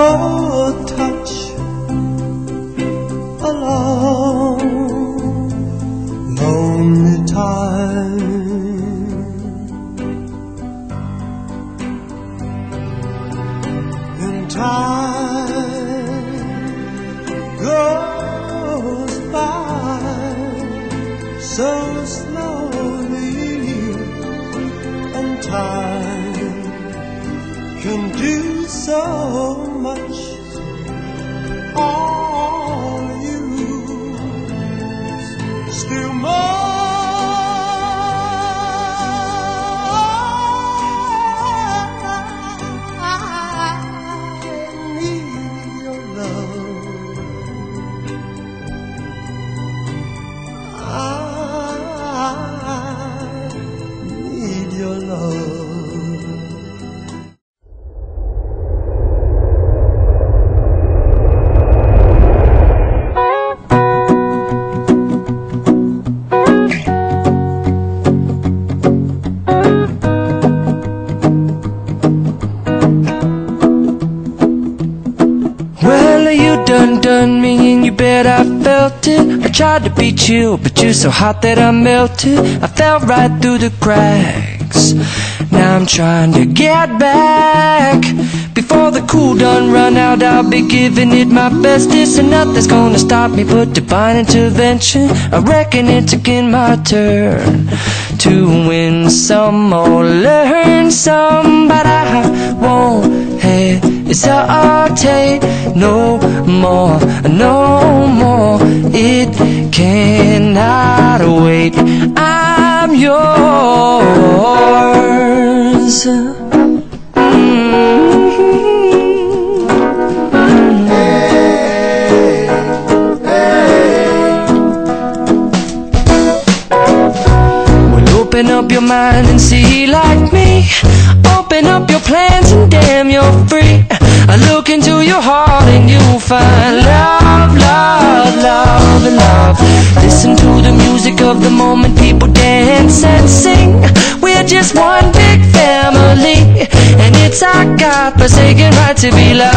your touch a long, lonely time. And time goes by so slowly, and time can do so much. All you still more. I need your love. I need your love. Done me and you bet I felt it. I tried to be chill, but you're so hot that I melted. I fell right through the cracks. Now I'm trying to get back. Before the cool done run out, I'll be giving it my bestest, and nothing's gonna stop me but divine intervention. I reckon it's again my turn to win some or learn some, but I won't hesitate no more, no more. It cannot wait. I'm yours. Open up your mind and see like me. Open up your plans and damn, you're free. I look into your heart and you'll find love, love, love, and love. Listen to the music of the moment, people dance and sing. We're just one big family, and it's our God-forsaken right to be loved.